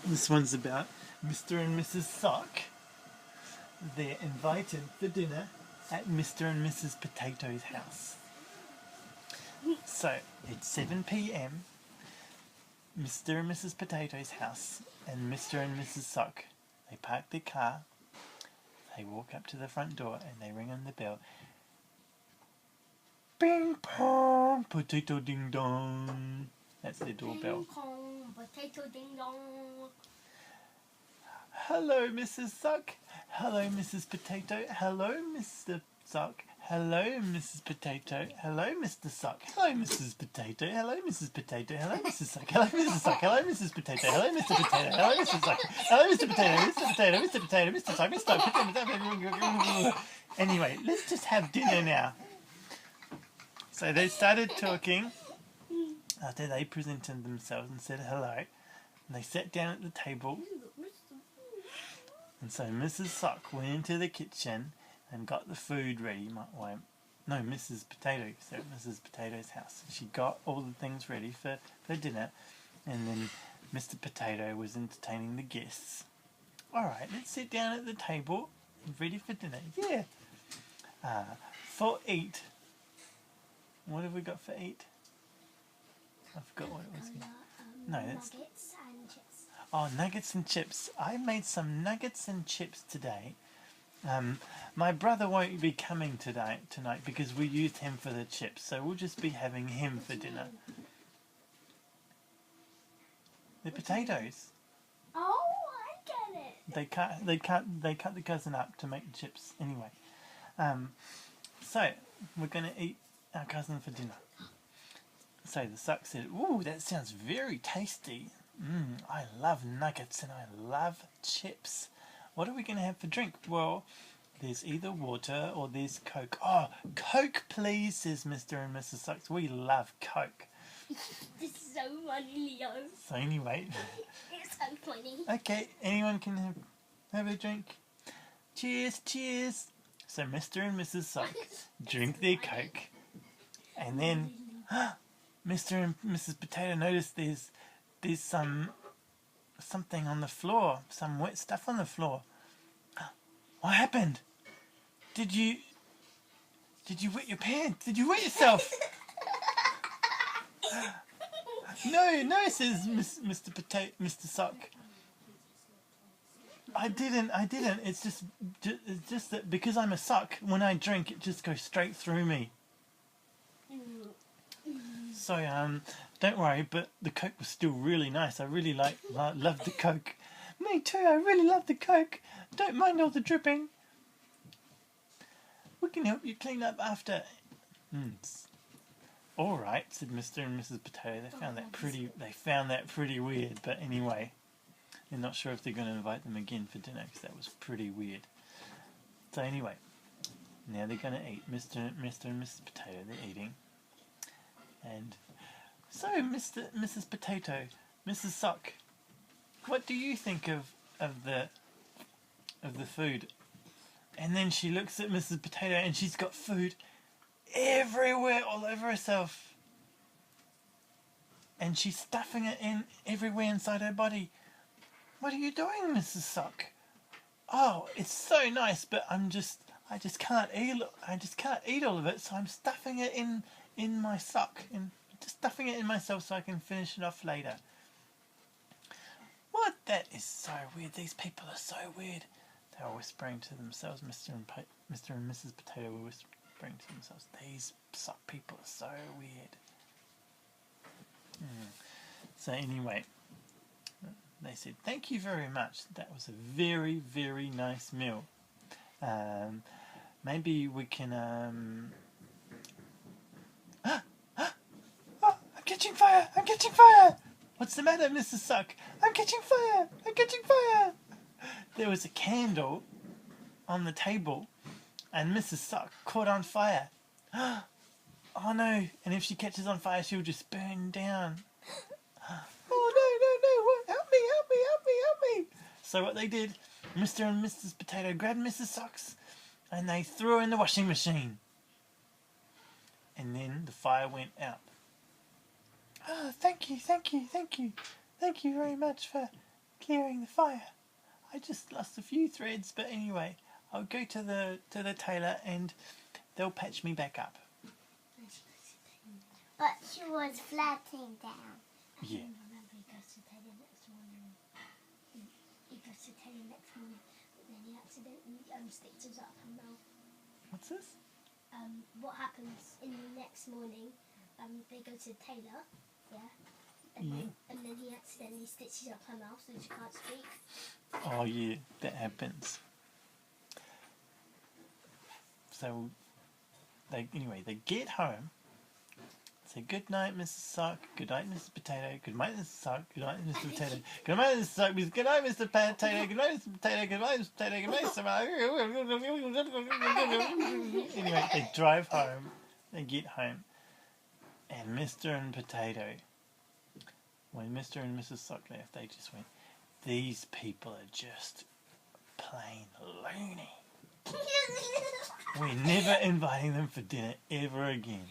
This one's about Mr. and Mrs. Sock. They're invited for dinner at Mr. and Mrs. Potato's house. So it's 7 p.m. Mr. and Mrs. Potato's house and Mr. and Mrs. Sock. They park their car. They walk up to the front door and they ring on the bell. Bing pong, potato ding dong. That's their doorbell. Ding dong, potato ding dong. Hello, Mrs. Sock. Hello, Mrs. Potato. Hello, Mr. Sock. Hello, Mrs. Potato. Hello, Mr. Sock. Hello, Mrs. Potato. Hello, Mrs. Potato. Hello, Mrs. Sock. Hello, Mrs. Sock. Hello, Mrs. Potato. Hello, Mr. Potato. Hello, Mrs. Sock. Hello, Mr. Potato. Mr. Potato. Mr. Potato. Mr. Sock. Mr. Potato. Anyway, let's just have dinner now. So they started talking after they presented themselves and said hello. And they sat down at the table. And so Mrs. Sock went into the kitchen and got the food ready. No, Mrs. Potato. So at Mrs. Potato's house. She got all the things ready for dinner. And then Mr. Potato was entertaining the guests. Alright, let's sit down at the table. Ready for dinner. Yeah. For eat. What have we got for eat? I forgot what it was. No, that's... Nuggets and chips. Oh, nuggets and chips. I made some nuggets and chips today. My brother won't be coming tonight because we used him for the chips, so we'll just be having him for dinner. They're potatoes. Oh, I get it. They cut the cousin up to make the chips anyway. So we're gonna eat our cousin for dinner. So the Sock said, "Ooh, that sounds very tasty. I love nuggets and I love chips. What are we going to have for drink?" "Well, there's either water or there's Coke." "Oh, Coke please," says Mr. and Mrs. Sock. "We love Coke." This is so funny, Leo. So anyway. It's so funny. Okay, anyone can have a drink. Cheers, cheers. So Mr. and Mrs. Sock drink their Coke. And then Mr. and Mrs. Potato noticed there's something on the floor, some wet stuff on the floor. "What happened? Did you wet your pants? Did you wet yourself?" No, says Mr. Sock. I didn't. It's just that because I'm a sock, when I drink, it just goes straight through me. So, don't worry, but the Coke was still really nice. I really loved the Coke. Me too, I really love the Coke. Don't mind all the dripping. We can help you clean up after. Alright, said Mr. and Mrs. Potato. They found that pretty weird, but anyway, they're not sure if they're going to invite them again for dinner because that was pretty weird. So anyway, now they're going to eat. Mr. and Mrs. Potato, they're eating. And so, Mrs. Potato, Mrs. Sock, what do you think of the food? And then she looks at Mrs. Potato and she's got food everywhere, all over herself. And she's stuffing it in everywhere inside her body. "What are you doing, Mrs. Sock?" "Oh, it's so nice, but I just can't eat all of it, so I'm stuffing it in my sock, and just stuffing it in myself so I can finish it off later." "What? That is so weird. These people are so weird." They were whispering to themselves. Mr. and Mrs. Potato were whispering to themselves. These sock people are so weird. So anyway, they said, "Thank you very much. That was a very, very nice meal. Maybe we can Oh, I'm catching fire! I'm catching fire! What's the matter, Mrs. Sock? I'm catching fire! I'm catching fire! There was a candle on the table and Mrs. Sock caught on fire. Oh no, and if she catches on fire she'll just burn down. Oh no, help me. So what they did, Mr. and Mrs. Potato grabbed Mrs. Socks and they threw her in the washing machine. And then the fire went out. "Oh, thank you very much for clearing the fire. I just lost a few threads, but anyway, I'll go to the tailor and they'll patch me back up. But she was flattening down. Yeah. Remember, he goes to the tailor next morning. He goes to the tailor next morning, but then he accidentally stitches up her mouth. What's this? What happens in the next morning? They go to the tailor, yeah, and, Yeah. and then he accidentally stitches up her mouth so she can't speak. Oh yeah, that happens. So they get home. Say good night, Mrs. Sock. Good night, Mrs. Potato. Good night, Mrs. Sock. Good night, Mr. Potato. Good night, Mrs. Sock. Good night, Mr. Potato. Good night, Mr. Potato. Good night, Mr. Potato. Good night, Mr. Anyway, they drive home. They get home, and Mr. and Potato. When Mr. and Mrs. Sock left, they just went, "These people are just plain loony. We're never inviting them for dinner ever again."